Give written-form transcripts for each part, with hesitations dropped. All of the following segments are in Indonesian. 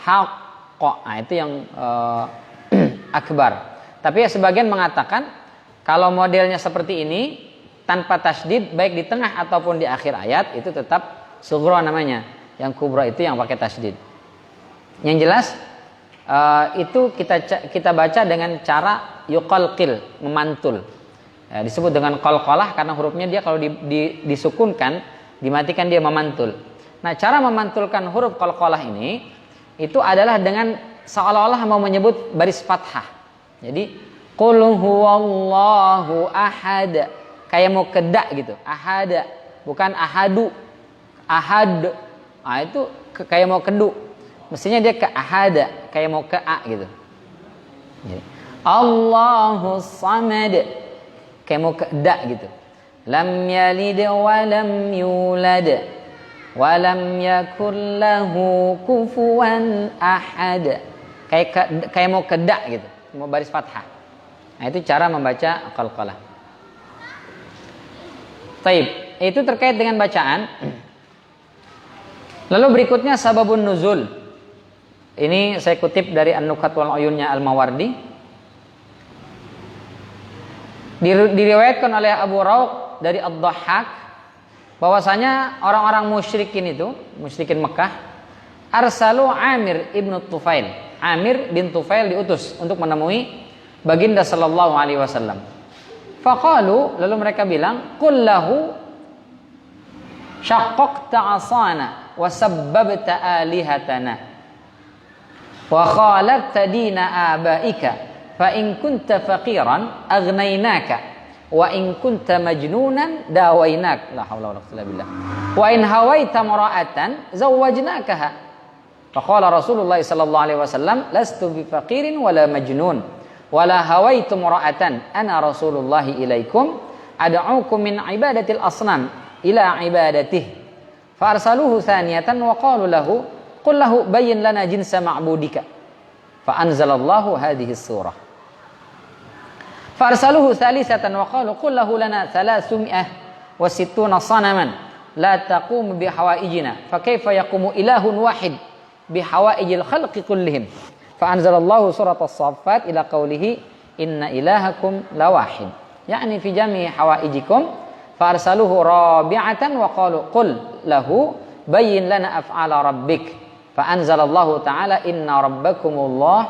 haqqa. Nah, itu yang akbar. Tapi ya sebagian mengatakan kalau modelnya seperti ini tanpa tasydid baik di tengah ataupun di akhir ayat itu tetap sughra namanya. Yang kubra itu yang pakai tasydid. Yang jelas itu kita baca dengan cara yuqalqil, memantul. Ya, disebut dengan qalqalah karena hurufnya dia kalau disukunkan, dimatikan dia memantul. Nah, cara memantulkan huruf qalqalah ini itu adalah dengan seolah-olah mau menyebut baris fathah. Jadi qul huwallahu ahad. Kayak mau kedak gitu. Ahada, bukan ahadu. Ahad. Nah, itu kayak mau kedu. Mestinya dia ke ahada, kayak mau ke a gitu. Jadi, Allahus samad. Kayak mau ke da gitu. Lam yalid wa lam yulad wa lam yakul lahu kufuwan ahad. Kayak mau ke da gitu, mau baris fathah. Nah, itu cara membaca qalqalah. Taib, itu terkait dengan bacaan. Lalu berikutnya sababun nuzul. Ini saya kutip dari An-Nukat wal Uyunnya Al-Mawardi. Diriwayatkan oleh Abu Rawq dari Ad-Dhahhak bahwasanya orang-orang musyrikin itu, musyrikin Mekah, arsalu Amir ibn Tufail. Amir bin Tufail diutus untuk menemui baginda sallallahu alaihi wasallam. Faqalu, lalu mereka bilang, qul lahu syaqqaqta 'asana wa sabbabta alihatana wa khalaqta dina abaika fa in kunta faqiran aghnaynaka wa in kunta majnunan dawainak. La haula wala quwwata illa billah. Wa in hawaita mara'atan zawwajnakaha. Faqala Rasulullah sallallahu alaihi wasallam lastu bifaqirin wala majnun wala hawaitu mara'atan ana Rasulullah ilaikum ad'ukum min ibadatil asnam ila ibadatih. Fa arsaluhu thaniyatan wa qalu lahu qul lahu bayyin lana jinsa ma'budika. Fa anzalallahu hadhihi surah. فارسلوه ثالثة وقالوا قل له لنا 360 صنما لا تقوم بحوائجنا فكيف يقوم إله واحد بحوائج الخلق كلهم فأنزل الله سورة الصافات إلى قوله إن إلهكم لواحد يعني في جميع حوائجكم فارسلوه رابعة وقالوا قل له بين لنا أفعال ربك فأنزل الله تعالى إن ربكم الله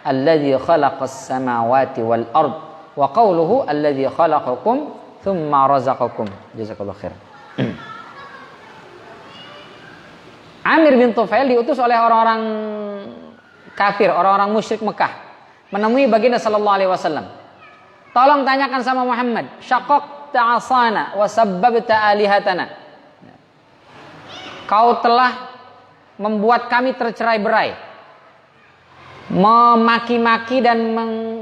الذي خلق السماوات والأرض wa qawluhu alladzi khalaqakum thumma razaqakum. Jazakallahu khair. Amir bin Tufail diutus oleh orang-orang kafir, orang-orang musyrik Mekah menemui baginda sallallahu alaihi wasallam. Tolong tanyakan sama Muhammad, syaqqaqta 'asana wa sabbabta alihatana. Kau telah membuat kami tercerai-berai, memaki-maki dan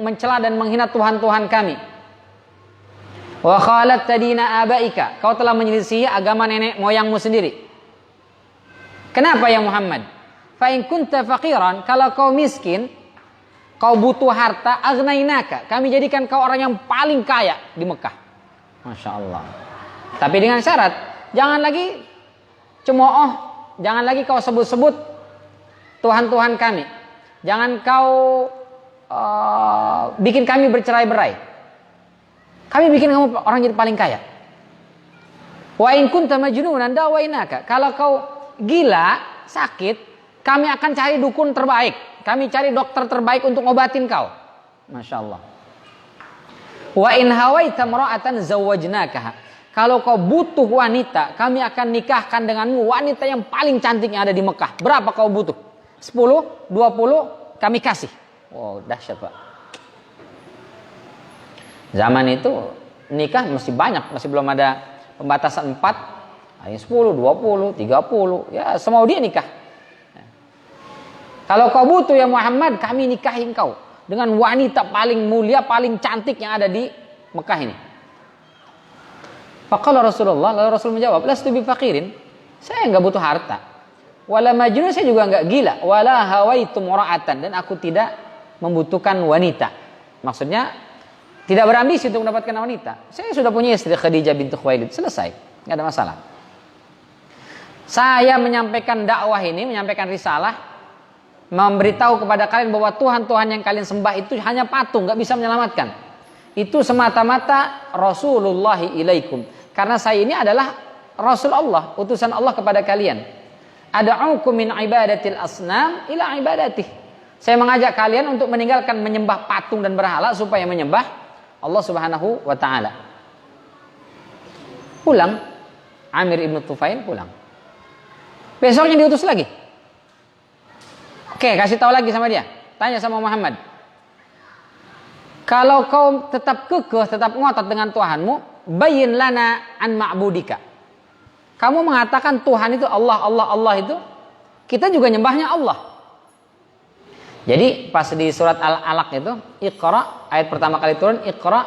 mencela dan menghina Tuhan-Tuhan kami. Wa khalaqta dina abaika, kau telah menyelisihi agama nenek moyangmu sendiri. Kenapa ya Muhammad? Fa in kunta faqiran, kalau kau miskin, kau butuh harta, aghnainaka, kami jadikan kau orang yang paling kaya di Mekah. Masya Allah. Tapi dengan syarat, jangan lagi cemooh, jangan lagi kau sebut-sebut Tuhan-Tuhan kami. Jangan kau bikin kami bercerai-berai. Kami bikin kamu orang jadi paling kaya. Wa in kunta majnunan dawainaka. Kalau kau gila, sakit, kami akan cari dukun terbaik. Kami cari dokter terbaik untuk ngobatin kau. Masya Allah. Wa in hawaita mara'atan zawwajnakaha. Kalau kau butuh wanita, kami akan nikahkan denganmu wanita yang paling cantik yang ada di Mekah. Berapa kau butuh? 10, 20 kami kasih. Wow, dahsyat Pak. Zaman itu nikah masih banyak, masih belum ada pembatasan 4, 10, 20, 30, ya semau dia nikah. Kalau kau butuh ya Muhammad, kami nikahin kau dengan wanita paling mulia, paling cantik yang ada di Mekah ini. Faqala Rasulullah, lalu Rasul menjawab, lastu bifaqirin, saya enggak butuh harta. Wala majnun, saya juga enggak gila. Wala hawaitu mura'atan, dan aku tidak membutuhkan wanita. Maksudnya tidak berambisi untuk mendapatkan wanita. Saya sudah punya istri Khadijah bintu Khuwailid, selesai, enggak ada masalah. Saya menyampaikan dakwah ini, menyampaikan risalah memberitahu kepada kalian bahwa Tuhan-Tuhan yang kalian sembah itu hanya patung, nggak bisa menyelamatkan. Itu semata-mata Rasulullahi ilaikum. Karena saya ini adalah Rasul Allah, utusan Allah kepada kalian. Ad'ukum min ibadatil asnam ila ibadatih. Saya mengajak kalian untuk meninggalkan menyembah patung dan berhala supaya menyembah Allah Subhanahu wa taala. Pulang Amir ibn Tufail pulang. Besoknya diutus lagi. Oke, kasih tahu lagi sama dia. Tanya sama Muhammad. Kalau kau tetap kekeh, tetap ngotot dengan Tuhanmu, bayyin lana an ma'budika. Kamu mengatakan Tuhan itu Allah, Allah, Allah itu, kita juga nyembahnya Allah. Jadi pas di surat Al-Alaq itu, Iqra, ayat pertama kali turun, Iqra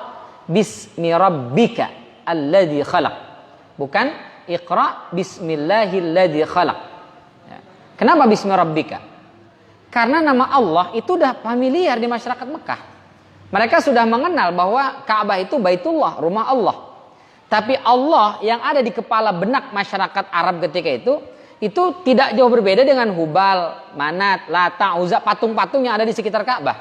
bismi rabbika alladzi khalaq. Bukan Iqra bismillahilladzi khalaq. Ya. Kenapa bismi rabbika? Karena nama Allah itu udah familiar di masyarakat Mekah. Mereka sudah mengenal bahwa Ka'bah itu Baitullah, rumah Allah. Tapi Allah yang ada di kepala benak masyarakat Arab ketika itu tidak jauh berbeda dengan Hubal, Manat, Lata, Uzza, patung-patung yang ada di sekitar Ka'bah.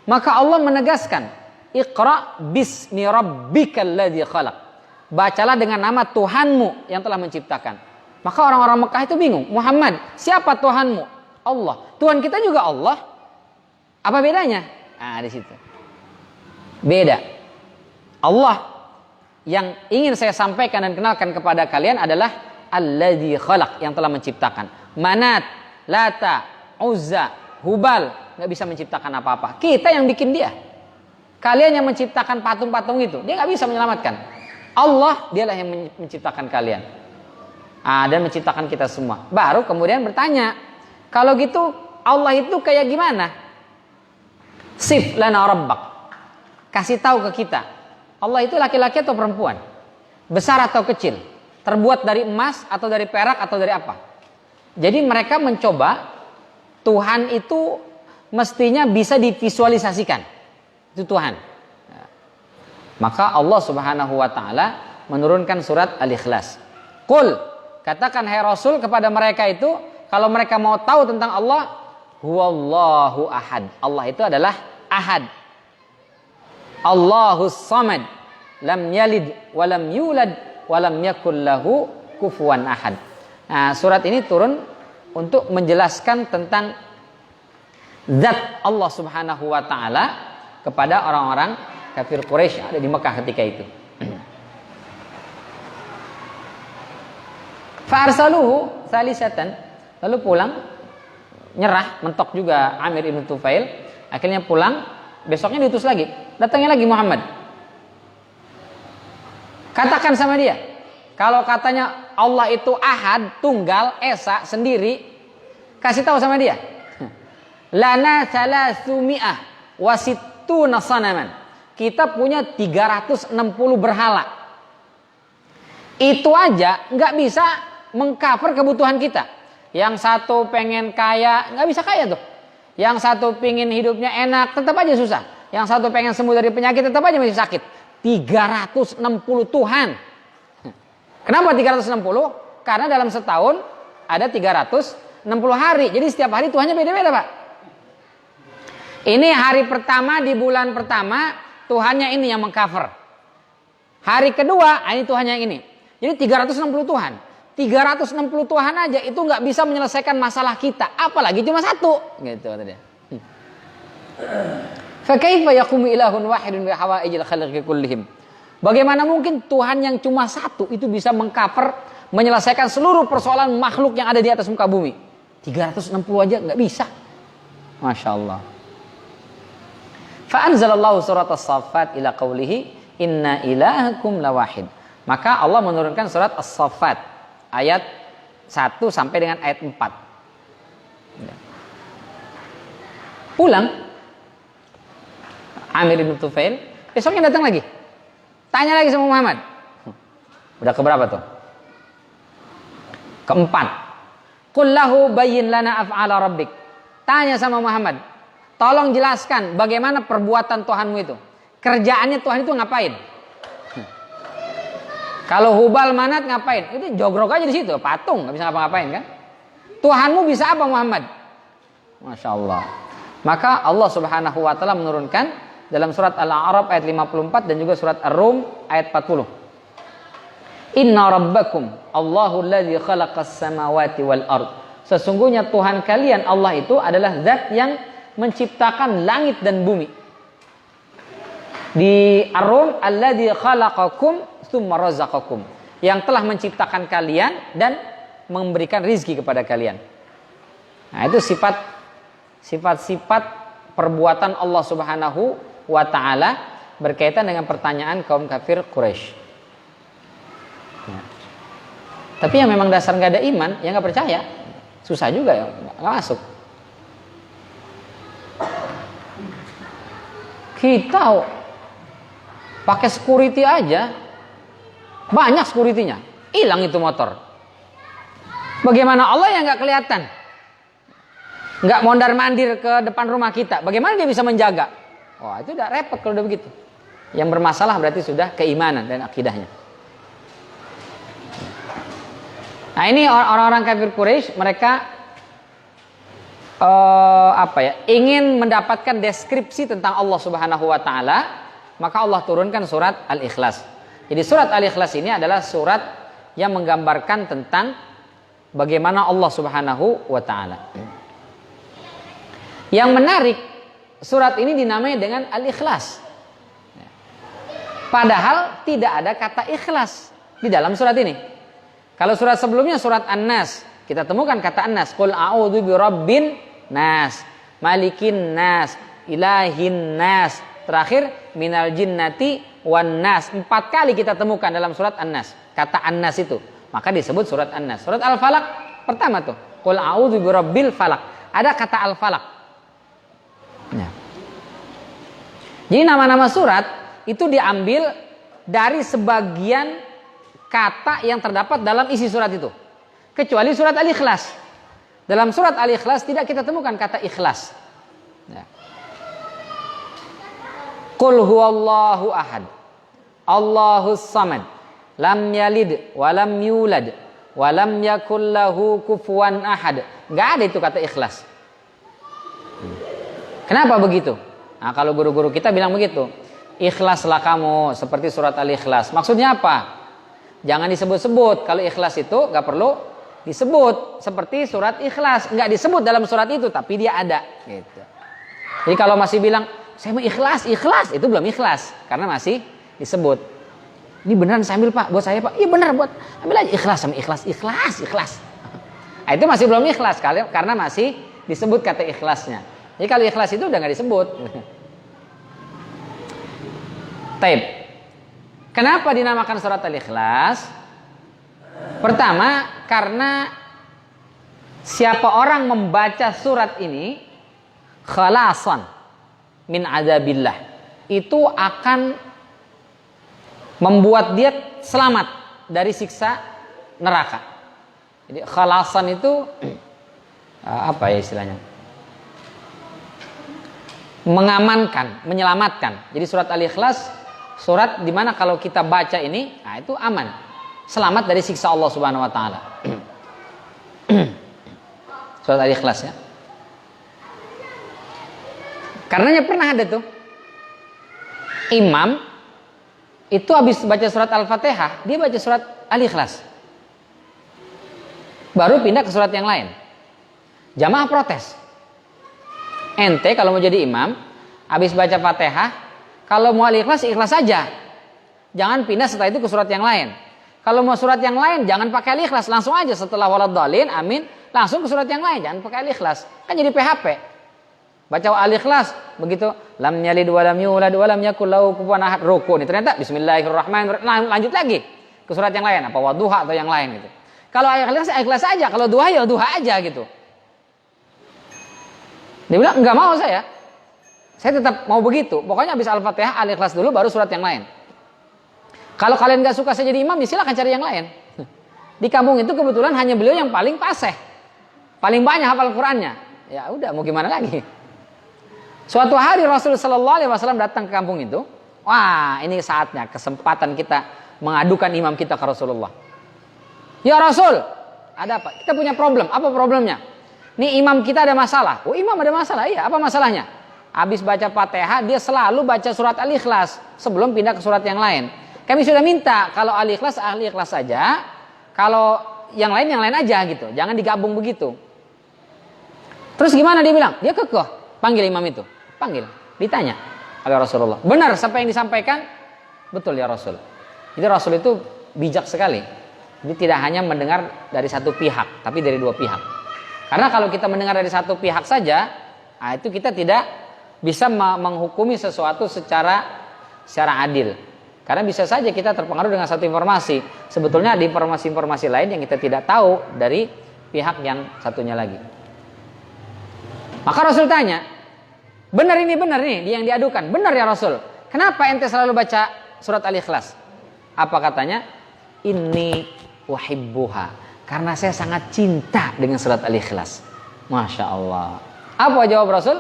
Maka Allah menegaskan, Iqra bismi rabbikal ladzi khalaq. Bacalah dengan nama Tuhanmu yang telah menciptakan. Maka orang-orang Mekah itu bingung, Muhammad, siapa Tuhanmu? Allah. Tuhan kita juga Allah. Apa bedanya? Nah, di situ. Beda. Allah yang ingin saya sampaikan dan kenalkan kepada kalian adalah alladzi khalaq, yang telah menciptakan. Manat, Lata, Uzza, Hubal nggak bisa menciptakan apa-apa. Kita yang bikin dia. Kalian yang menciptakan patung-patung itu, dia nggak bisa menyelamatkan. Allah dialah yang menciptakan kalian. Dan menciptakan kita semua. Baru kemudian bertanya, kalau gitu Allah itu kayak gimana? Sif lana rabbak. Kasih tahu ke kita. Allah itu laki-laki atau perempuan? Besar atau kecil? Terbuat dari emas atau dari perak atau dari apa? Jadi mereka mencoba Tuhan itu mestinya bisa divisualisasikan. Itu Tuhan. Maka Allah Subhanahu wa taala menurunkan surat Al-Ikhlas. Qul, katakan hai Rasul kepada mereka itu, kalau mereka mau tahu tentang Allah, huwallahu ahad. Allah itu adalah ahad. Allahus samad. Lam yalid walam yulad walam yakul lahu kufuwan ahad. Nah, surat ini turun untuk menjelaskan tentang zat Allah Subhanahu wa taala kepada orang-orang kafir Quraisy yang ada di Mekah ketika itu. Fa'arsaluhu salisatan, lalu pulang, nyerah, mentok juga Amir ibn Tufail, akhirnya pulang, besoknya diutus lagi, datangnya lagi Muhammad. Katakan sama dia, kalau katanya Allah itu ahad, tunggal, esa, sendiri, kasih tahu sama dia. Lana salatsumi'ah wasittuna sanaman. Kita punya 360 berhala. Itu aja nggak bisa mengcover kebutuhan kita. Yang satu pengen kaya, nggak bisa kaya tuh. Yang satu pengen hidupnya enak, tetap aja susah. Yang satu pengen sembuh dari penyakit, tetap aja masih sakit. 360 Tuhan. Kenapa 360? Karena dalam setahun ada 360 hari. Jadi setiap hari Tuhannya beda-beda, Pak. Ini hari pertama di bulan pertama, Tuhannya ini yang mengcover. Hari kedua, ini Tuhannya yang ini. Jadi 360 Tuhan. 360 Tuhan aja itu nggak bisa menyelesaikan masalah kita. Apalagi cuma satu. Gitu kata dia. Fakaifa yaqumu ilahun wahidun bi hawaijil khalqi kullihim. Bagaimana mungkin Tuhan yang cuma satu itu bisa mengcover, menyelesaikan seluruh persoalan makhluk yang ada di atas muka bumi. 360 aja nggak bisa. Masya Allah. Fa'anzalallahu surat As-Saffat ila qawlihi inna ilahakum lawahid. Maka Allah menurunkan surat As-Saffat ayat 1 sampai dengan ayat 4. Pulang Amir bin Tufail, besoknya datang lagi. Tanya lagi sama Muhammad. Udah keberapa tuh? Keempat. Qul lahu bayyin lana af'ala rabbik. Tanya sama Muhammad. Tolong jelaskan bagaimana perbuatan Tuhanmu itu. Kerjaannya Tuhan itu ngapain? Kalau Hubal Manat ngapain? Itu jogrok aja di situ, patung, nggak bisa ngapa-ngapain kan? Tuhanmu bisa apa Muhammad? Masya Allah. Maka Allah Subhanahu wa taala menurunkan dalam surat Al-A'raf ayat 54 dan juga surat Ar-Rum ayat 40. Inna rabbakum Allahu alladzi khalaqas samawati wal ard. Sesungguhnya Tuhan kalian Allah itu adalah zat yang menciptakan langit dan bumi. Di Ar-Rum alladzi khalaqakum tsumma razaqakum. Yang telah menciptakan kalian dan memberikan rizki kepada kalian. Nah, itu sifat-sifat perbuatan Allah Subhanahu wa taala berkaitan dengan pertanyaan kaum kafir Quraisy. Ya. Tapi yang memang dasar nggak ada iman, ya nggak percaya, susah juga ya, nggak masuk. Kita pakai security aja, banyak security-nya, hilang itu motor. Bagaimana Allah yang nggak kelihatan? Nggak mondar-mandir ke depan rumah kita, bagaimana dia bisa menjaga? Wah, itu udah repot kalau udah begitu. Yang bermasalah berarti sudah keimanan dan akidahnya. Nah, ini orang-orang kafir Quraisy, mereka ingin mendapatkan deskripsi tentang Allah Subhanahu wa taala, maka Allah turunkan surat Al-Ikhlas. Jadi surat Al-Ikhlas ini adalah surat yang menggambarkan tentang bagaimana Allah Subhanahu wa taala. Yang menarik, surat ini dinamai dengan Al-Ikhlas. Padahal tidak ada kata ikhlas di dalam surat ini. Kalau surat sebelumnya surat An-Nas, kita temukan kata An-Nas, qul a'udzu birabbin nas, malikin nas, ilahin nas. Terakhir minal jinnati wan nas. 4 kali kita temukan dalam surat An-Nas kata An-Nas itu. Maka disebut surat An-Nas. Surat Al-Falaq pertama tuh, qul a'udzu birabbil falaq. Ada kata Al-Falaq. Ya. Jadi nama-nama surat itu diambil dari sebagian kata yang terdapat dalam isi surat itu. Kecuali surat Al-Ikhlas. Dalam surat Al-Ikhlas tidak kita temukan kata ikhlas. Ya. Qul huwallahu ahad. Allahus samad. Lam yalid wa lam yulad wa lam yakul lahu kufuwan ahad. Enggak ada itu kata ikhlas. Kenapa begitu? Nah, kalau guru-guru kita bilang begitu. Ikhlaslah kamu seperti surat Al-Ikhlas. Maksudnya apa? Jangan disebut-sebut. Kalau ikhlas itu nggak perlu disebut. Seperti surat Ikhlas, nggak disebut dalam surat itu, tapi dia ada. Gitu. Jadi kalau masih bilang saya mau ikhlas, itu belum ikhlas karena masih disebut. Ini beneran saya ambil Pak, buat saya Pak. Iya bener, buat ambil aja ikhlas sama ikhlas. Nah, itu masih belum ikhlas karena masih disebut kata ikhlasnya. Jadi kalau ikhlas itu udah nggak disebut. Taib. Kenapa dinamakan surat Al-Ikhlas? Pertama, karena siapa orang membaca surat ini khalasan min adzabillah, itu akan membuat dia selamat dari siksa neraka. Jadi khalasan itu apa ya istilahnya? Mengamankan, menyelamatkan. Jadi surat Al-Ikhlas surat dimana kalau kita baca ini, nah itu aman, selamat dari siksa Allah Subhanahu Wa Taala. Surat Al-Ikhlas ya. Karenanya pernah ada tuh imam itu habis baca surat Al-Fatihah, dia baca surat Al-Ikhlas, baru pindah ke surat yang lain. Jamaah protes. Ente kalau mau jadi imam, habis baca Fatihah, kalau mau Al-Ikhlas, ikhlas saja. Jangan pindah setelah itu ke surat yang lain. Kalau mau surat yang lain, jangan pakai Al-Ikhlas, langsung aja setelah waladhdallin, amin, langsung ke surat yang lain, jangan pakai Al-Ikhlas. Kan jadi PHP. Baca Al-Ikhlas, begitu lam yalid wa lam yulad wa lam yakul lahu kufuwan ahad, ruku nih ternyata bismillahirrahmanirrahim, lanjut lagi ke surat yang lain, apa wadduha atau yang lain gitu. Kalau Al-Ikhlas aja, kalau duha ya duha aja gitu. Dia bilang enggak mau saya tetap mau begitu. Pokoknya habis Al-Fatihah, Al-Ikhlas dulu baru surat yang lain. Kalau kalian enggak suka saya jadi imam, ya silakan cari yang lain. Di kampung itu kebetulan hanya beliau yang paling fasih, paling banyak hafal Qur'annya. Ya udah mau gimana lagi. Suatu hari Rasulullah SAW datang ke kampung itu. Wah, ini saatnya, kesempatan kita mengadukan imam kita ke Rasulullah. Ya Rasul, ada apa? Kita punya problem. Apa problemnya? Nih imam kita ada masalah. Oh imam ada masalah, iya apa masalahnya? Habis baca Fatihah dia selalu baca surat Al-Ikhlas sebelum pindah ke surat yang lain. Kami sudah minta kalau Al-Ikhlas saja, kalau yang lain aja gitu. Jangan digabung begitu. Terus gimana dia bilang? Dia kekeh. Panggil imam itu. Panggil. Ditanya oleh Rasulullah. Benar siapa yang disampaikan? Betul ya Rasul. Jadi Rasul itu bijak sekali. Jadi tidak hanya mendengar dari satu pihak, tapi dari dua pihak. Karena kalau kita mendengar dari satu pihak saja, itu kita tidak bisa menghukumi sesuatu secara adil. Karena bisa saja kita terpengaruh dengan satu informasi. Sebetulnya ada informasi-informasi lain yang kita tidak tahu dari pihak yang satunya lagi. Maka Rasul tanya, benar nih dia yang diadukan. Benar ya Rasul. Kenapa ente selalu baca surat Al-Ikhlas? Apa katanya? Inni uhibbuha. Karena saya sangat cinta dengan surat Al-Ikhlas. Masya Allah. Apa jawab Rasul?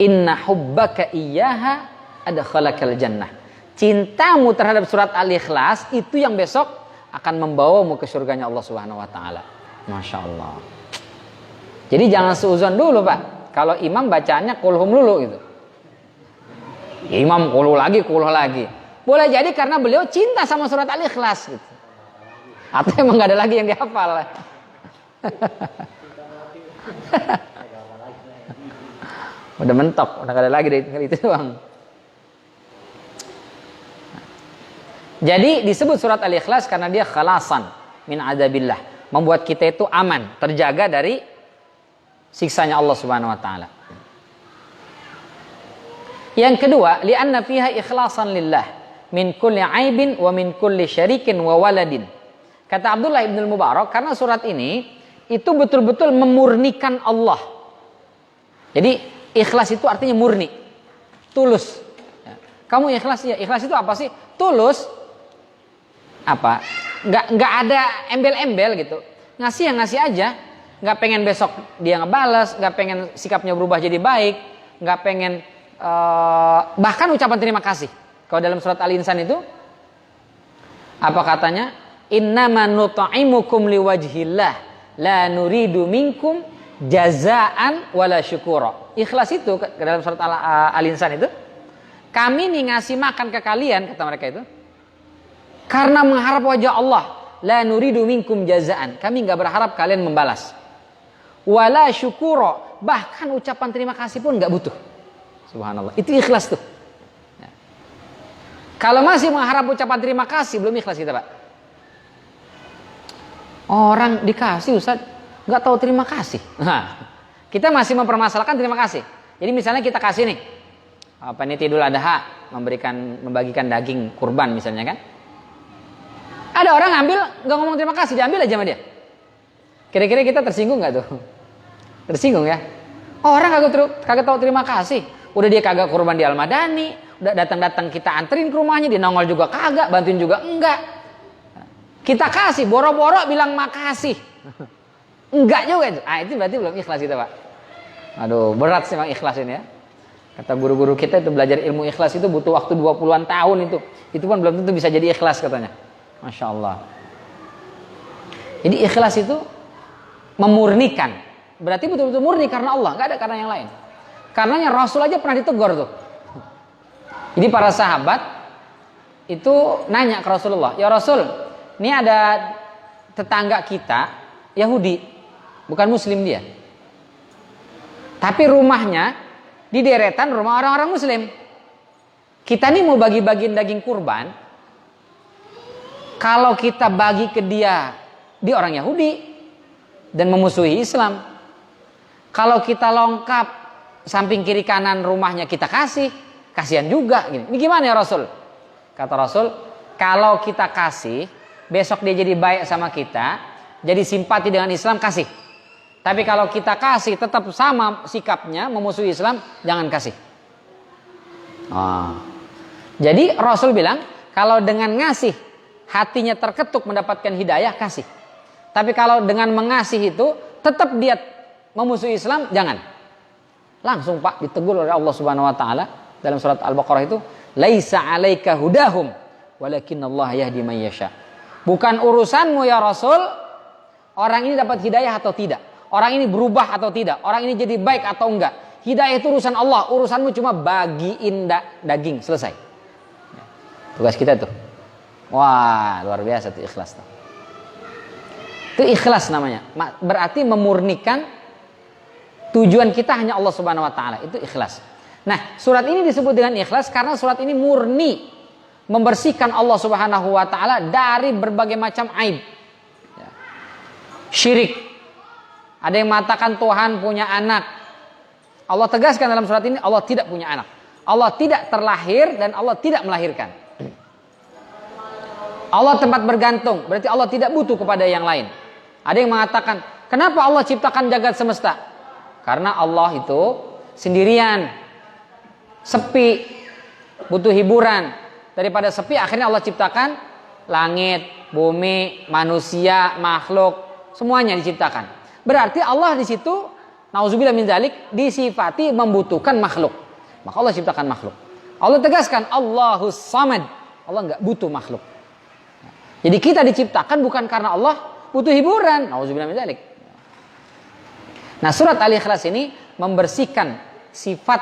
Inna hubbaka iyyaha adkhalakal jannah. Cintamu terhadap surat Al-Ikhlas itu yang besok akan membawamu ke surganya Allah Subhanahu wa taala. Masya Allah. Jadi jangan seuzon dulu Pak. Kalau imam bacaannya kulhum dulu gitu. Imam kulhu lagi. Boleh jadi karena beliau cinta sama surat Al-Ikhlas gitu. Atau emang gak ada lagi yang dihafal. Udah mentok, udah gak ada lagi itu doang. Jadi disebut surat Al-Ikhlas karena dia khalasan min adabillah, membuat kita itu aman, terjaga dari siksanya Allah Subhanahu wa taala. Yang kedua, li'anna fiha ikhlasan lillah min kulli aibin wa min kulli syarikin wa waladin. Kata Abdullah ibn Mubarak, karena surat ini itu betul-betul memurnikan Allah. Jadi ikhlas itu artinya murni, tulus. Kamu ikhlas ya? Ikhlas itu apa sih? Tulus. Apa? Nggak ada embel-embel gitu. Ngasih yang ngasih aja. Nggak pengen besok dia ngebales, nggak pengen sikapnya berubah jadi baik, nggak pengen bahkan ucapan terima kasih. Kalau dalam surat Al-Insan itu apa katanya? Innama nut'imukum liwajhillah la nuridu minkum jazaan wala syukura. Ikhlas itu dalam surat Al-Insan itu, kami nih ngasih makan ke kalian, kata mereka itu, karena mengharap wajah Allah. La nuridu minkum jazaan. Kami enggak berharap kalian membalas. Wala syukura, bahkan ucapan terima kasih pun enggak butuh. Subhanallah. Itu ikhlas tuh. Ya. Kalau masih mengharap ucapan terima kasih, belum ikhlas kita, Pak. Orang dikasih Ustaz, nggak tahu terima kasih. Nah, kita masih mempermasalahkan terima kasih. Jadi misalnya kita kasih nih, panitia Idul Adha membagikan daging kurban misalnya kan. Ada orang ngambil nggak ngomong terima kasih, diambil aja sama dia. Kira-kira kita tersinggung nggak tuh? Tersinggung ya. Orang kagak tahu terima kasih. Udah dia kagak kurban di Al-Madani, udah datang-datang kita anterin ke rumahnya, dia nongol juga kagak, bantuin juga enggak. Kita kasih, boro-boro bilang makasih. Enggak juga itu. Itu berarti belum ikhlas kita, Pak. Aduh, berat sih memang ikhlas ini ya. Kata guru-guru kita itu belajar ilmu ikhlas itu butuh waktu 20-an tahun itu. Itu pun belum tentu bisa jadi ikhlas katanya. Masya Allah. Jadi ikhlas itu memurnikan. Berarti betul-betul murni karena Allah, enggak ada karena yang lain. Karenanya Rasul aja pernah ditegur tuh. Jadi para sahabat itu nanya ke Rasulullah, "Ya Rasul, ini ada tetangga kita Yahudi, bukan Muslim dia. Tapi rumahnya di deretan rumah orang-orang Muslim. Kita nih mau bagi-bagiin daging kurban. Kalau kita bagi ke dia orang Yahudi dan memusuhi Islam. Kalau kita lengkap samping kiri kanan rumahnya kita kasih, kasihan juga. Ini gimana ya Rasul?" Kata Rasul, kalau kita kasih, besok dia jadi baik sama kita, jadi simpati dengan Islam, kasih. Tapi kalau kita kasih tetap sama sikapnya memusuhi Islam, jangan kasih. Jadi Rasul bilang, kalau dengan ngasih hatinya terketuk mendapatkan hidayah, kasih. Tapi kalau dengan mengasih itu tetap dia memusuhi Islam, jangan. Langsung Pak ditegur oleh Allah Subhanahu wa taala dalam surat Al-Baqarah itu, laisa 'alaika hudahum walakinnallaha yahdi man yasha. Bukan urusanmu ya Rasul, orang ini dapat hidayah atau tidak. Orang ini berubah atau tidak. Orang ini jadi baik atau enggak. Hidayah itu urusan Allah. Urusanmu cuma bagiin daging. Selesai. Tugas kita tuh. Wah, luar biasa tuh ikhlas tuh. Itu ikhlas namanya. Berarti memurnikan tujuan kita hanya Allah Subhanahu wa taala. Itu ikhlas. Nah, surat ini disebut dengan ikhlas karena surat ini murni membersihkan Allah Subhanahu wa taala dari berbagai macam aib. Syirik. Ada yang mengatakan Tuhan punya anak. Allah tegaskan dalam surat ini Allah tidak punya anak. Allah tidak terlahir dan Allah tidak melahirkan. Allah tempat bergantung, berarti Allah tidak butuh kepada yang lain. Ada yang mengatakan, kenapa Allah ciptakan jagat semesta? Karena Allah itu sendirian, sepi, butuh hiburan. Daripada sepi, akhirnya Allah ciptakan langit, bumi, manusia, makhluk, semuanya diciptakan. Berarti Allah di situ, nauzubillah min dzalik, disifati membutuhkan makhluk. Maka Allah ciptakan makhluk. Allah tegaskan, Allahus Samad. Allah nggak butuh makhluk. Jadi kita diciptakan bukan karena Allah butuh hiburan. Nauzubillah min dzalik. Nah, surat Al-Ikhlas ini membersihkan sifat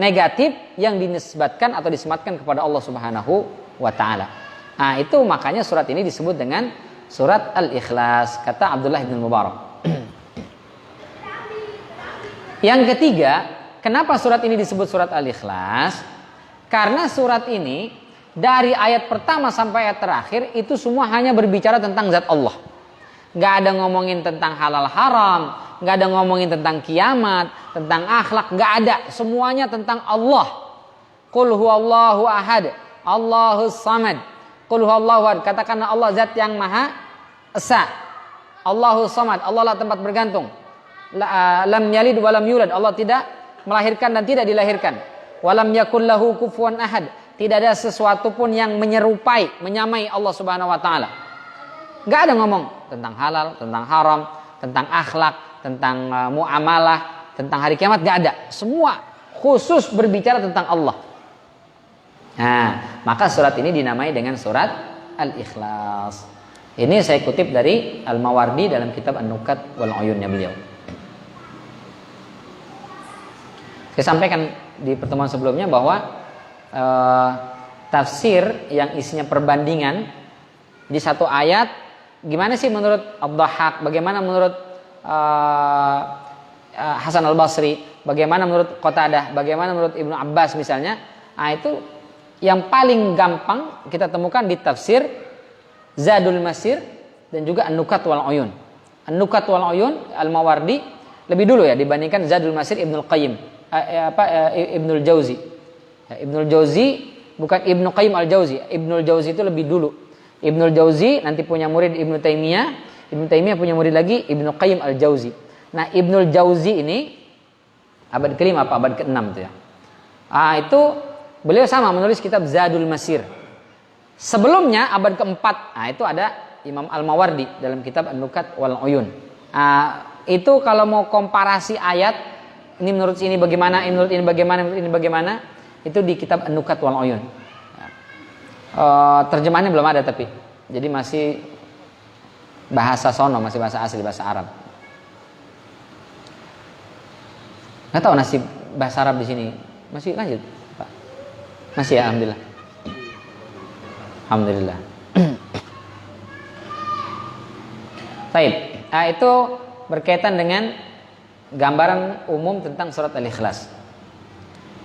negatif yang dinisbatkan atau disematkan kepada Allah Subhanahu wa taala. Nah, itu makanya surat ini disebut dengan surat Al-Ikhlas, kata Abdullah bin Mubarak. Yang ketiga, kenapa surat ini disebut surat Al-Ikhlas? Karena surat ini dari ayat pertama sampai ayat terakhir itu semua hanya berbicara tentang zat Allah. Gak ada ngomongin tentang halal haram, gak ada ngomongin tentang kiamat, tentang akhlak, gak ada. Semuanya tentang Allah. Qul huwallahu ahad, Allahus samad. Qul huwallahu ahad, katakanlah Allah zat yang maha esa. Allahus samad, Allah lah tempat bergantung. Lam yalid walam yulad, Allah tidak melahirkan dan tidak dilahirkan. Walam yakul lahu kufuwan ahad. Tidak ada sesuatu pun yang menyerupai, menyamai Allah Subhanahu wa taala. Enggak ada ngomong tentang halal, tentang haram, tentang akhlak, tentang muamalah, tentang hari kiamat, enggak ada. Semua khusus berbicara tentang Allah. Nah, maka surat ini dinamai dengan surat Al-Ikhlas. Ini saya kutip dari Al-Mawardi dalam kitab An-Nukat wal Uyunnya beliau. Saya sampaikan di pertemuan sebelumnya bahwa tafsir yang isinya perbandingan di satu ayat, gimana sih menurut Ad-Dhahhak, bagaimana menurut Hasan Al-Basri, bagaimana menurut Qatadah, bagaimana menurut Ibnu Abbas misalnya. Nah, itu yang paling gampang kita temukan di tafsir Zadul Masir dan juga An-Nukat wal Uyun. An-Nukat wal Uyun Al-Mawardi lebih dulu ya dibandingkan Zadul Masir Ibnul Qayyim, Ibnul Jauzi. Ibnul Jauzi bukan Ibnu Qayyim Al-Jauzi. Ibnul Jauzi itu lebih dulu. Ibnul Jauzi nanti punya murid Ibnu Taimiyah. Ibnu Taimiyah punya murid lagi Ibnu Qayyim Al-Jauzi. Nah, Ibnul Jauzi ini abad ke-5 apa abad ke-6 itu ya. Itu beliau sama menulis kitab Zadul Masir. Sebelumnya abad ke-4, itu ada Imam Al-Mawardi dalam kitab An-Nukat wal Uyun. Itu kalau mau komparasi ayat, ini menurut ini bagaimana, ini menurut ini bagaimana, menurut ini bagaimana, itu di kitab An-Nukat wal Uyun. Terjemahannya belum ada tapi, jadi masih bahasa sono, masih bahasa asli, bahasa Arab. Nggak tahu nasib bahasa Arab di sini. Masih lanjut, Pak? Masih ya, alhamdulillah. Alhamdulillah. Baik, itu berkaitan dengan gambaran umum tentang surat Al-Ikhlas.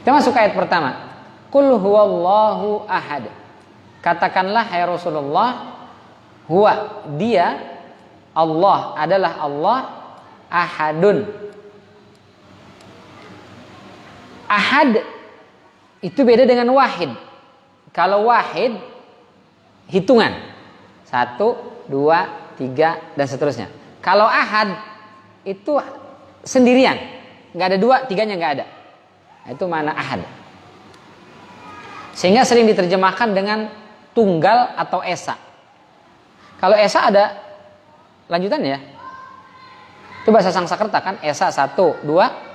Kita masuk ayat pertama. Qul huwallahu ahad. Katakanlah hai Rasulullah, huwa, dia, Allah adalah Allah, ahadun. Ahad itu beda dengan wahid. Kalau wahid hitungan 1, 2, 3 dan seterusnya. Kalau ahad itu sendirian, nggak ada 2, 3-nya nggak ada. Itu makna ahad. Sehingga sering diterjemahkan dengan tunggal atau esa. Kalau esa ada lanjutannya ya. Itu bahasa Sangsakerta kan, esa 1, 2,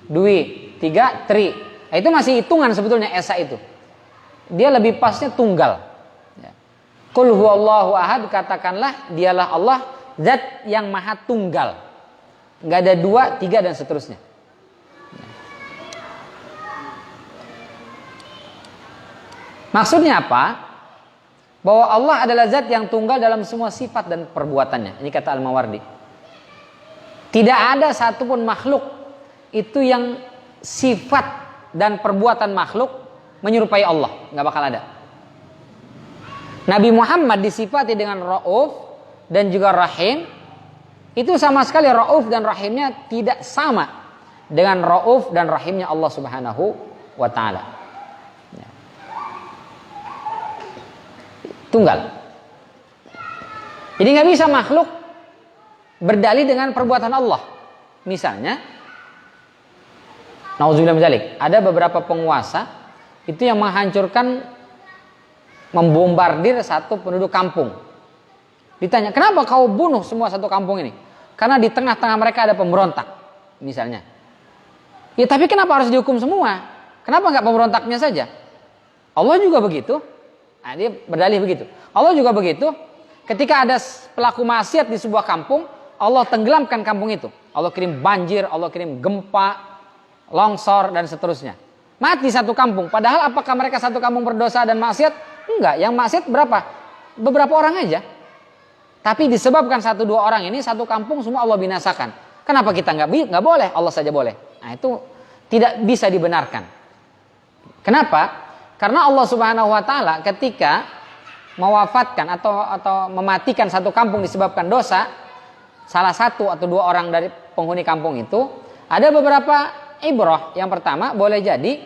dwi, 3, tri. Nah, itu masih hitungan sebetulnya esa itu. Dia lebih pasnya tunggal. Qul huwallahu ahad, katakanlah dialah Allah zat yang maha tunggal. Nggak ada 2, 3 dan seterusnya. Maksudnya apa? Bahwa Allah adalah zat yang tunggal dalam semua sifat dan perbuatannya. Ini kata Al-Mawardi. Tidak ada satupun makhluk itu yang sifat dan perbuatan makhluk menyerupai Allah. Nggak bakal ada. Nabi Muhammad disifati dengan Ra'uf dan juga Rahim. Itu sama sekali Ra'uf dan Rahimnya tidak sama dengan Ra'uf dan Rahimnya Allah Subhanahu wa Ta'ala. Tunggal. Jadi nggak bisa makhluk berdalih dengan perbuatan Allah. Misalnya, nauzubillah min dzalik, ada beberapa penguasa itu yang menghancurkan, membombardir satu penduduk kampung. Ditanya, kenapa kau bunuh semua satu kampung ini? Karena di tengah-tengah mereka ada pemberontak, misalnya. Ya tapi kenapa harus dihukum semua? Kenapa nggak pemberontaknya saja? Allah juga begitu. Nah, dia berdalih begitu. Allah juga begitu. Ketika ada pelaku maksiat di sebuah kampung, Allah tenggelamkan kampung itu. Allah kirim banjir, Allah kirim gempa, longsor dan seterusnya. Mati satu kampung. Padahal apakah mereka satu kampung berdosa dan maksiat? Enggak. Yang maksiat berapa? Beberapa orang aja. Tapi disebabkan 1-2 orang ini satu kampung semua Allah binasakan. Kenapa kita nggak boleh? Allah saja boleh. Nah itu tidak bisa dibenarkan. Kenapa? Karena Allah Subhanahu wa Ta'ala ketika mewafatkan atau mematikan satu kampung disebabkan dosa, salah 1 atau 2 orang dari penghuni kampung itu, ada beberapa ibrah. Yang pertama, boleh jadi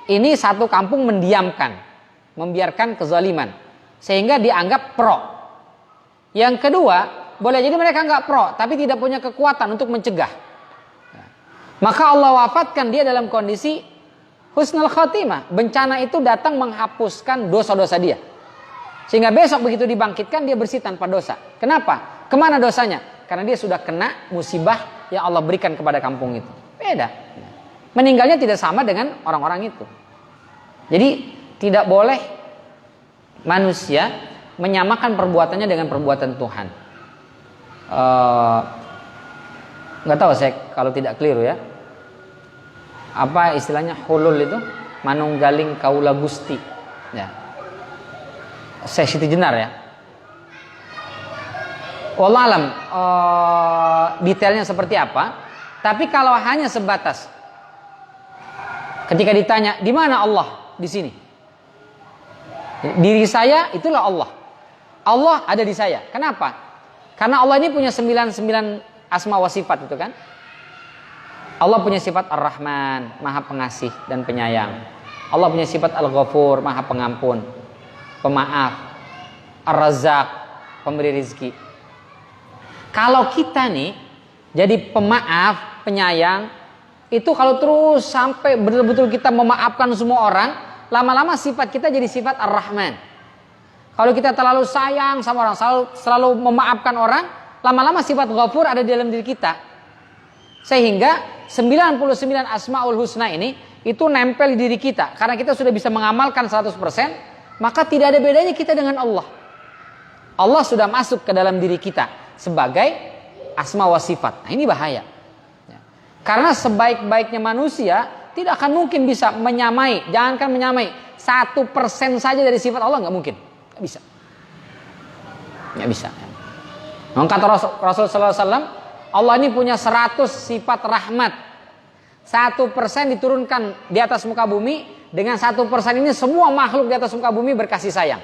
ini satu kampung mendiamkan, membiarkan kezaliman, sehingga dianggap pro. Yang kedua, boleh jadi mereka nggak pro, tapi tidak punya kekuatan untuk mencegah. Maka Allah wafatkan dia dalam kondisi husnul khotimah. Bencana itu datang menghapuskan dosa-dosa dia. Sehingga besok begitu dibangkitkan dia bersih tanpa dosa. Kenapa? Kemana dosanya? Karena dia sudah kena musibah yang Allah berikan kepada kampung itu. Beda. Meninggalnya tidak sama dengan orang-orang itu. Jadi tidak boleh manusia menyamakan perbuatannya dengan perbuatan Tuhan. Nggak tahu saya kalau tidak keliru ya. Apa istilahnya hulul itu? Manunggaling kaula Gusti. Ya. Saya Siti Jenar ya. Wallahualam detailnya seperti apa? Tapi kalau hanya sebatas ketika ditanya di mana Allah di sini, diri saya itulah Allah. Allah ada di saya. Kenapa? Karena Allah ini punya 99 asma wa sifat itu kan. Allah punya sifat Ar-Rahman, Maha Pengasih dan Penyayang. Allah punya sifat Al-Ghafur, Maha Pengampun, Pemaaf, Ar-Razzaq, Pemberi rizki. Kalau kita nih jadi pemaaf, penyayang, itu kalau terus sampai betul-betul kita memaafkan semua orang, lama-lama sifat kita jadi sifat Ar-Rahman. Kalau kita terlalu sayang sama orang, selalu memaafkan orang, lama-lama sifat Ghafur ada di dalam diri kita. Sehingga 99 Asmaul Husna ini itu nempel di diri kita. Karena kita sudah bisa mengamalkan 100%, maka tidak ada bedanya kita dengan Allah. Allah sudah masuk ke dalam diri kita sebagai asma wa sifat. Nah ini bahaya. Karena sebaik-baiknya manusia tidak akan mungkin bisa menyamai, jangankan menyamai 1% saja dari sifat Allah, nggak mungkin, nggak bisa, nggak bisa. Kata Rasul Sallallahu Alaihi Wasallam, Allah ini punya 100 sifat rahmat. 1% diturunkan di atas muka bumi. Dengan 1% ini semua makhluk di atas muka bumi berkasih sayang.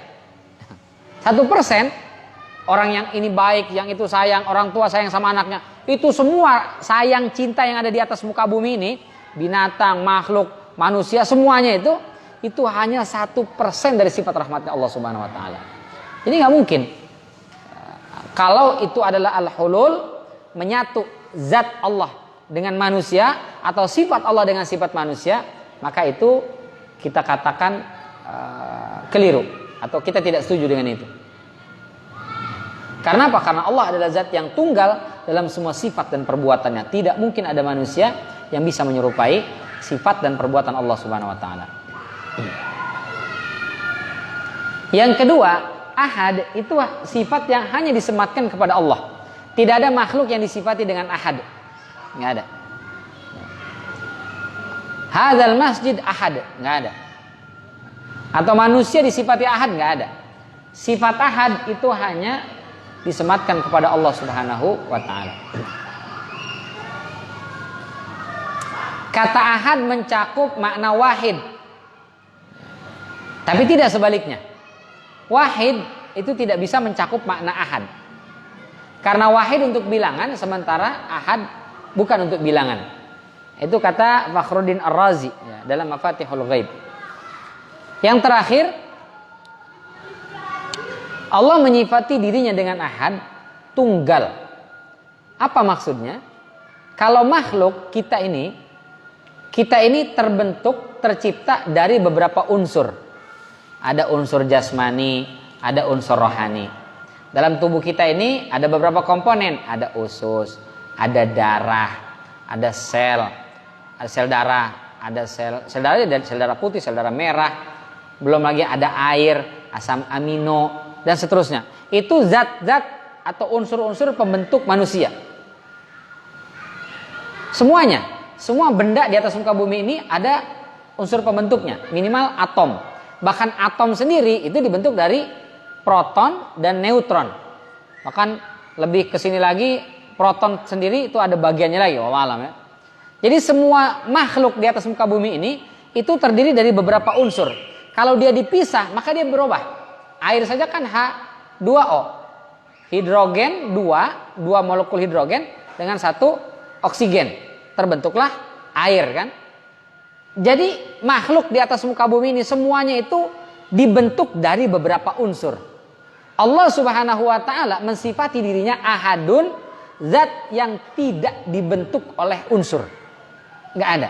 1% orang yang ini baik, yang itu sayang, orang tua sayang sama anaknya. Itu semua sayang cinta yang ada di atas muka bumi ini, binatang, makhluk, manusia, semuanya itu hanya 1% dari sifat rahmatnya Allah Subhanahu Wa Taala. Jadi nggak mungkin. Kalau itu adalah al-hulul, menyatu zat Allah dengan manusia atau sifat Allah dengan sifat manusia, maka itu kita katakan keliru atau kita tidak setuju dengan itu. Karena apa? Karena Allah adalah zat yang tunggal dalam semua sifat dan perbuatannya. Tidak mungkin ada manusia yang bisa menyerupai sifat dan perbuatan Allah Subhanahu wa taala. Yang kedua, ahad itu sifat yang hanya disematkan kepada Allah. Tidak ada makhluk yang disifati dengan ahad. Nggak ada. Hadzal masjid ahad, nggak ada. Atau manusia disifati ahad, nggak ada. Sifat ahad itu hanya disematkan kepada Allah Subhanahu wa taala. Kata ahad mencakup makna wahid. Tapi tidak sebaliknya. Wahid itu tidak bisa mencakup makna ahad. Karena wahid untuk bilangan, sementara ahad bukan untuk bilangan. Itu kata Fakhruddin Ar-Razi ya, dalam Mafatihul Ghaib. Yang terakhir, Allah menyifati dirinya dengan ahad, tunggal. Apa maksudnya? Kalau makhluk kita ini terbentuk, tercipta dari beberapa unsur. Ada unsur jasmani, ada unsur rohani. Dalam tubuh kita ini ada beberapa komponen. Ada usus, ada darah, ada sel darah, ada sel darah dan sel darah putih, sel darah merah. Belum lagi ada air, asam amino, dan seterusnya. Itu zat-zat atau unsur-unsur pembentuk manusia. Semuanya, semua benda di atas muka bumi ini ada unsur pembentuknya, minimal atom. Bahkan atom sendiri itu dibentuk dari proton dan neutron. Bahkan lebih ke sini lagi, proton sendiri itu ada bagiannya lagi, wallahu alam ya. Jadi semua makhluk di atas muka bumi ini itu terdiri dari beberapa unsur. Kalau dia dipisah, maka dia berubah. Air saja kan H2O. Hidrogen, dua molekul hidrogen dengan satu oksigen. Terbentuklah air kan. Jadi makhluk di atas muka bumi ini semuanya itu dibentuk dari beberapa unsur. Allah Subhanahu wa taala mensifati dirinya ahadun, zat yang tidak dibentuk oleh unsur. Enggak ada.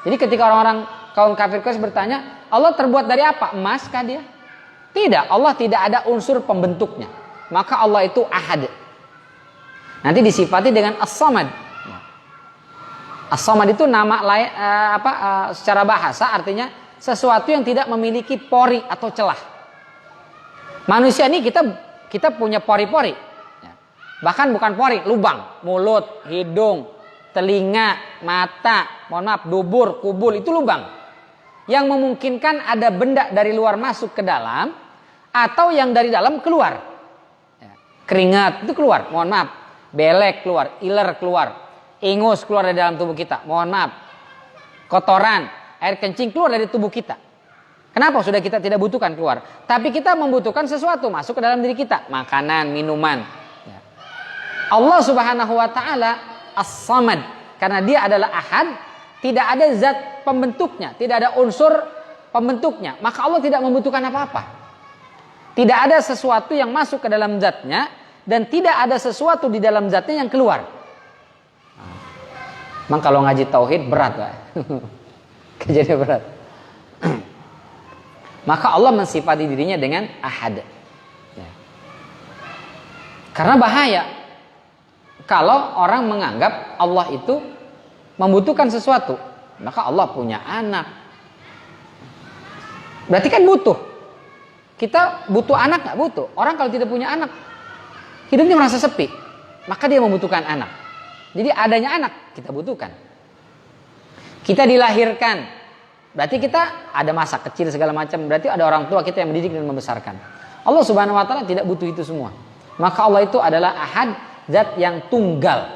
Jadi ketika orang-orang kaum kafir Quraisy bertanya, Allah terbuat dari apa? Emas kah dia? Tidak, Allah tidak ada unsur pembentuknya. Maka Allah itu ahad. Nanti disifati dengan as-samad. As-samad itu nama lain secara bahasa artinya sesuatu yang tidak memiliki pori atau celah. Manusia ini kita punya pori-pori. Bahkan bukan pori, lubang, mulut, hidung, telinga, mata, dubur, kubul itu lubang. Yang memungkinkan ada benda dari luar masuk ke dalam atau yang dari dalam keluar. Keringat itu keluar, belek keluar, iler keluar. Ingus keluar dari dalam tubuh kita. Kotoran, air kencing keluar dari tubuh kita. Kenapa? Sudah kita tidak butuhkan keluar. Tapi kita membutuhkan sesuatu masuk ke dalam diri kita. Makanan, minuman. Allah Subhanahu wa ta'ala as-samad. Karena dia adalah ahad. Tidak ada zat pembentuknya. Tidak ada unsur pembentuknya. Maka Allah tidak membutuhkan apa-apa. Tidak ada sesuatu yang masuk ke dalam zatnya. Dan tidak ada sesuatu di dalam zatnya yang keluar. Memang kalau ngaji tauhid berat, Pak. Kejadian berat. Maka Allah mensifati dirinya dengan ahad. Ya. Karena bahaya kalau orang menganggap Allah itu membutuhkan sesuatu. Maka Allah punya anak. Berarti kan butuh. Kita butuh anak nggak? Butuh. Orang kalau tidak punya anak, hidupnya merasa sepi. Maka dia membutuhkan anak. Jadi adanya anak kita butuhkan. Kita dilahirkan, berarti kita ada masa kecil segala macam. Berarti ada orang tua kita yang mendidik dan membesarkan. Allah Subhanahu wa taala tidak butuh itu semua. Maka Allah itu adalah ahad, zat yang tunggal,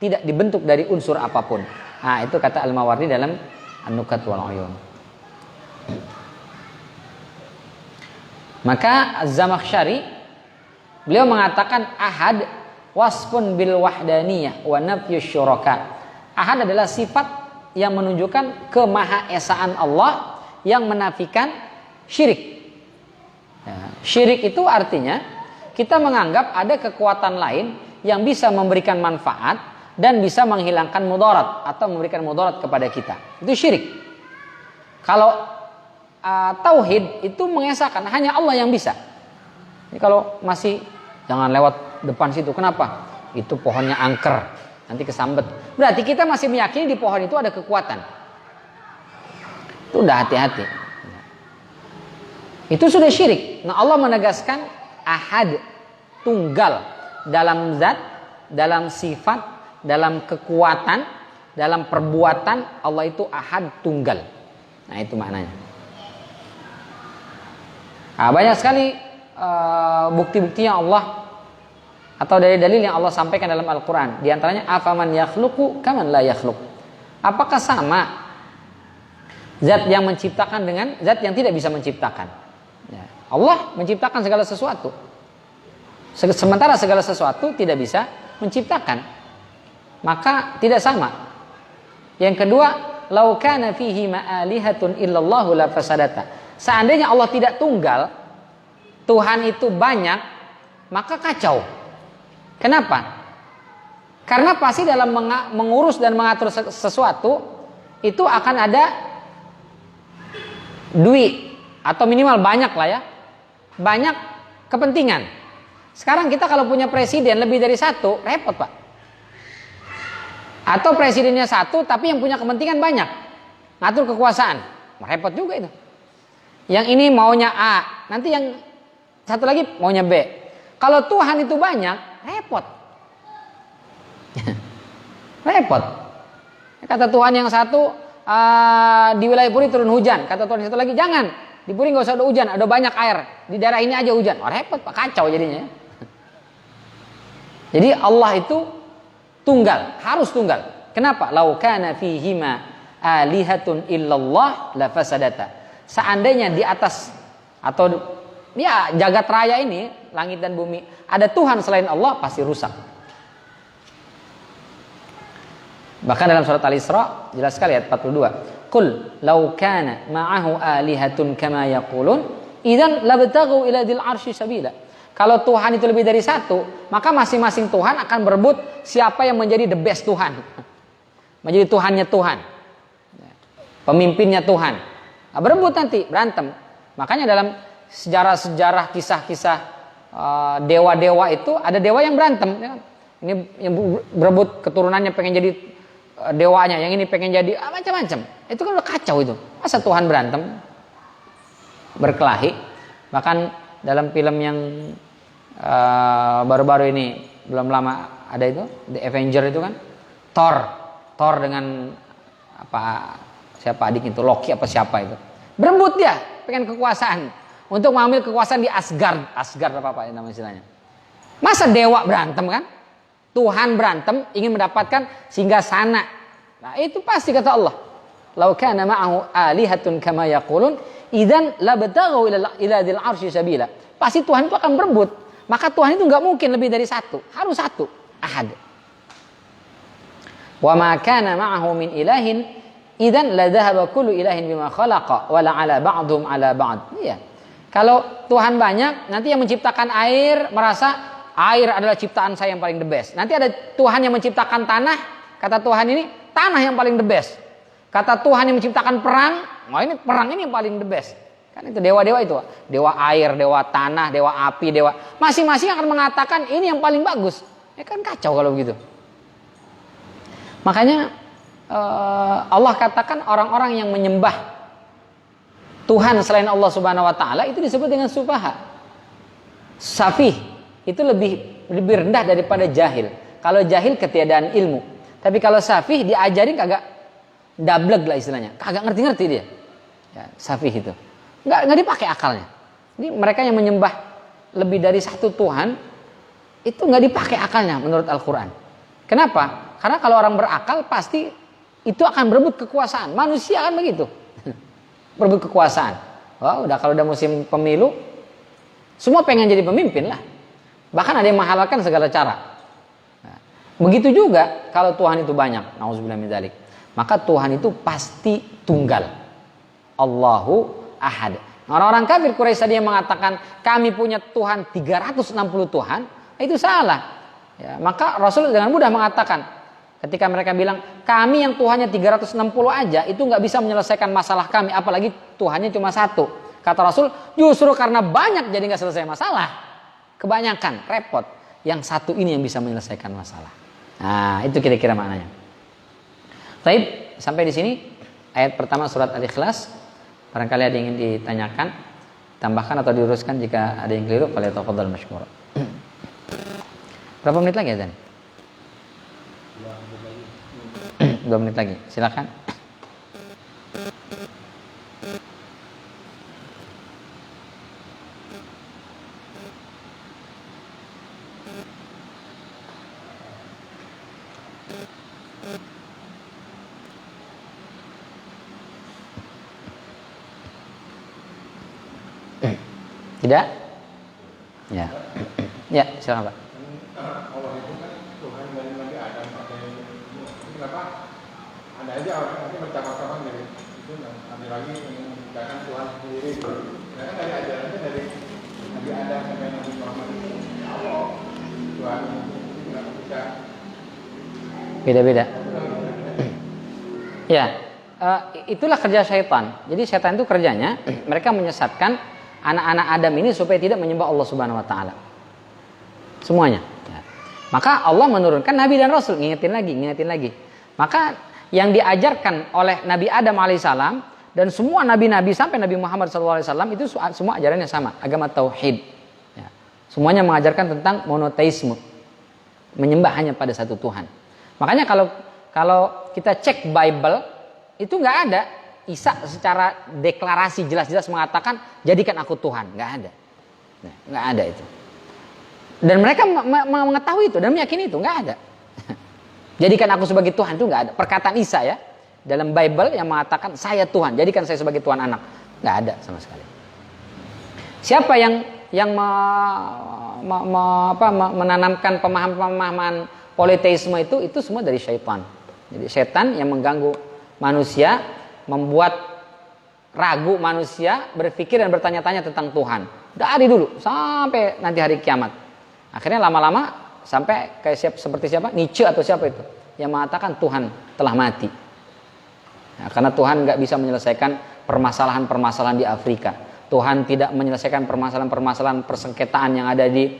tidak dibentuk dari unsur apapun. Nah, itu kata Al-Mawardi dalam An-Nukat wal Uyun. Maka Az-Zamakhsyari beliau mengatakan ahad wasfun bil wahdaniyah wa nafyus syuraka. Ahad adalah sifat yang menunjukkan kemahaesaan Allah yang menafikan syirik. Ya, syirik itu artinya kita menganggap ada kekuatan lain yang bisa memberikan manfaat dan bisa menghilangkan mudarat atau memberikan mudarat kepada kita. Itu syirik. Kalau tauhid itu mengesahkan hanya Allah yang bisa. Ini kalau masih jangan lewat depan situ. Kenapa? Itu pohonnya angker, nanti kesambet. Berarti kita masih meyakini di pohon itu ada kekuatan. Itu udah hati-hati. Itu sudah syirik. Nah, Allah menegaskan ahad, tunggal dalam zat, dalam sifat, dalam kekuatan, dalam perbuatan Allah itu ahad, tunggal. Nah, itu maknanya. Nah, banyak sekali bukti-bukti yang Allah atau dari dalil yang Allah sampaikan dalam Al-Quran. Di antaranya afaman yakhluqu kaman la yakhluq. Apakah sama zat yang menciptakan dengan zat yang tidak bisa menciptakan? Ya, Allah menciptakan segala sesuatu. Sementara segala sesuatu tidak bisa menciptakan. Maka tidak sama. Yang kedua, lau kana fihi ma'alihatun illallahu la fasadata. Seandainya Allah tidak tunggal, Tuhan itu banyak, maka kacau. Kenapa? Karena pasti dalam mengurus dan mengatur sesuatu itu akan ada duit atau minimal banyak lah ya, banyak kepentingan. Sekarang kita kalau punya presiden lebih dari satu, repot Pak. Atau presidennya satu tapi yang punya kepentingan banyak, ngatur kekuasaan, repot juga itu. Yang ini maunya A, nanti yang satu lagi maunya B. Kalau Tuhan itu banyak, repot. Repot. Kata Tuhan yang satu, di wilayah Puri turun hujan. Kata Tuhan yang satu lagi, jangan. Di Puri nggak usah ada hujan, ada banyak air. Di daerah ini aja hujan. Oh, repot Pak, kacau jadinya. Jadi Allah itu tunggal, harus tunggal. Kenapa? Lau kana fihima alihatun illallah la fasadata. Seandainya di atas atau ya jagat raya ini, langit dan bumi, ada Tuhan selain Allah, pasti rusak. Bahkan dalam surat Al-Isra jelas sekali ayat 42. Qul law kana ma'ahu alihatun kama yaqulun idzan labtaghu ila dzil arsy sabila. Kalau Tuhan itu lebih dari satu, maka masing-masing Tuhan akan berebut siapa yang menjadi the best Tuhan. Menjadi Tuhannya Tuhan. Pemimpinnya Tuhan. Nah, berebut nanti, berantem. Makanya dalam sejarah-sejarah kisah-kisah dewa-dewa itu ada dewa yang berantem. Ini yang berebut keturunannya pengen jadi dewanya, yang ini pengen jadi macam-macam. Itu kan udah kacau itu. Masa Tuhan berantem? Berkelahi. Bahkan dalam film yang baru-baru ini belum lama ada itu, The Avenger itu kan, Thor dengan siapa adik itu, Loki apa siapa itu, berebut dia pengen kekuasaan untuk mengambil kekuasaan di Asgard apa nama istilahnya. Masa dewa berantem kan? Tuhan berantem ingin mendapatkan singgasana. Nah itu pasti kata Allah, lau kana ma'ahu alihatun kama yaqulun idzan labtaghu ila dzil arsy sabila. Pasti Tuhan itu akan berebut. Maka Tuhan itu nggak mungkin lebih dari satu, harus satu, ahad. Wa ma kana ma'ahu min ilahin idzan la dhahaba kullu ilahin bima khalaqa wa la ala ba'dhum ala ba'd. Iya. Kalau Tuhan banyak, nanti yang menciptakan air merasa air adalah ciptaan saya yang paling the best. Nanti ada Tuhan yang menciptakan tanah, kata Tuhan ini tanah yang paling the best. Kata Tuhan yang menciptakan perang, ini perang ini yang paling the best. Kan itu dewa-dewa itu, dewa air, dewa tanah, dewa api, dewa masing-masing akan mengatakan ini yang paling bagus. Ya kan kacau kalau begitu. Makanya Allah katakan orang-orang yang menyembah Tuhan selain Allah Subhanahu wa taala itu disebut dengan sufaha. Safih itu lebih rendah daripada jahil. Kalau jahil ketiadaan ilmu. Tapi kalau safih diajarin kagak dablek lah istilahnya. Kagak ngerti-ngerti dia. Ya, safih itu. Nggak dipakai akalnya. Jadi mereka yang menyembah lebih dari satu Tuhan itu nggak dipakai akalnya menurut Al-Quran. Kenapa? Karena kalau orang berakal pasti itu akan berebut kekuasaan. Manusia kan begitu. Berebut kekuasaan. Wah, kalau udah musim pemilu, semua pengen jadi pemimpin lah. Bahkan ada yang menghalalkan segala cara. Nah, begitu juga kalau Tuhan itu banyak. Nauzubillah min dzalik. Maka Tuhan itu pasti tunggal. Allahu ahad. Orang-orang kafir Quraisy tadi yang mengatakan kami punya Tuhan 360 Tuhan, itu salah. Ya, maka Rasul dengan mudah mengatakan ketika mereka bilang kami yang Tuhannya 360 aja itu nggak bisa menyelesaikan masalah kami, apalagi Tuhannya cuma satu. Kata Rasul, justru karena banyak jadi nggak selesai masalah. Kebanyakan repot. Yang satu ini yang bisa menyelesaikan masalah. Nah, itu kira-kira maknanya. Baik, sampai di sini ayat pertama surat Al-Ikhlas. Barangkali ada yang ingin ditanyakan, tambahkan atau diuruskan jika ada yang keliru, falyatafadhal mashkura. Berapa menit lagi ya, Zan? 2 menit lagi. Silakan. Tidak? Ya. Ya, silakan Pak. Allah itu kan Tuhan dari Nabi Adam sampai kenapa ada aja orang nanti bercakap-cakap dari itu nanti lagi menciptakan Tuhan sendiri. Nah kan dari ajarannya dari Nabi Adam sampai Nabi Muhammad itu Allah Tuhan itu nggak bisa Beda-beda. Ya, itulah kerja syaitan. Jadi syaitan itu kerjanya mereka menyesatkan anak-anak Adam ini supaya tidak menyembah Allah Subhanahu wa taala. Semuanya. Ya. Maka Allah menurunkan nabi dan rasul, ngingetin lagi. Maka yang diajarkan oleh Nabi Adam alaihissalam dan semua nabi-nabi sampai Nabi Muhammad SAW itu semua ajarannya sama, agama tauhid. Ya. Semuanya mengajarkan tentang monoteisme, menyembah hanya pada satu Tuhan. Makanya kalau kita cek Bible itu nggak ada Isa secara deklarasi jelas-jelas mengatakan jadikan aku Tuhan, nggak ada, nggak ada itu. Dan mereka mengetahui itu dan meyakini itu nggak ada. Jadikan aku sebagai Tuhan itu nggak ada. Perkataan Isa ya dalam Bible yang mengatakan saya Tuhan, jadikan saya sebagai Tuhan anak, nggak ada sama sekali. Siapa yang menanamkan pemahaman politeisme itu semua dari syaitan. Jadi syaitan yang mengganggu manusia, membuat ragu manusia berpikir dan bertanya-tanya tentang Tuhan dari dulu sampai nanti hari kiamat. Akhirnya lama-lama sampai kayak seperti siapa? Nietzsche atau siapa itu yang mengatakan Tuhan telah mati. Nah, karena Tuhan nggak bisa menyelesaikan permasalahan-permasalahan di Afrika. Tuhan tidak menyelesaikan permasalahan-permasalahan persengketaan yang ada di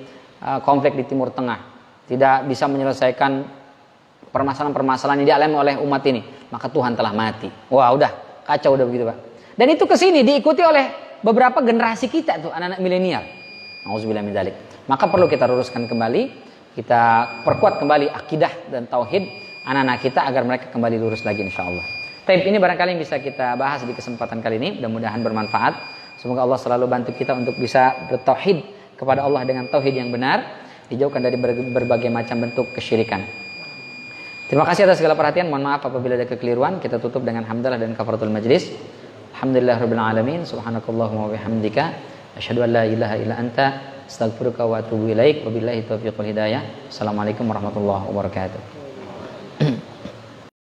konflik di Timur Tengah. Tidak bisa menyelesaikan permasalahan-permasalahan yang dialami oleh umat ini, maka Tuhan telah mati. Wah, udah kacau udah begitu Pak. Dan itu kesini diikuti oleh beberapa generasi kita tuh anak-anak milenial. Nauzubillah min dzalik. Maka perlu kita luruskan kembali, kita perkuat kembali akidah dan tauhid anak-anak kita agar mereka kembali lurus lagi insyaallah. Taib ini barangkali yang bisa kita bahas di kesempatan kali ini, mudah-mudahan bermanfaat. Semoga Allah selalu bantu kita untuk bisa bertauhid kepada Allah dengan tauhid yang benar, dijauhkan dari berbagai macam bentuk kesyirikan. Terima kasih atas segala perhatian. Mohon maaf apabila ada kekeliruan. Kita tutup dengan hamdalah dan kafaratul majlis. Alhamdulillahirabbil alamin. Subhanakallahumma wa bihamdika asyhadu an la ilaha illa anta astaghfiruka wa atubu ilaik. Wabillahi taufiq wal hidayah. Assalamualaikum warahmatullahi wabarakatuh.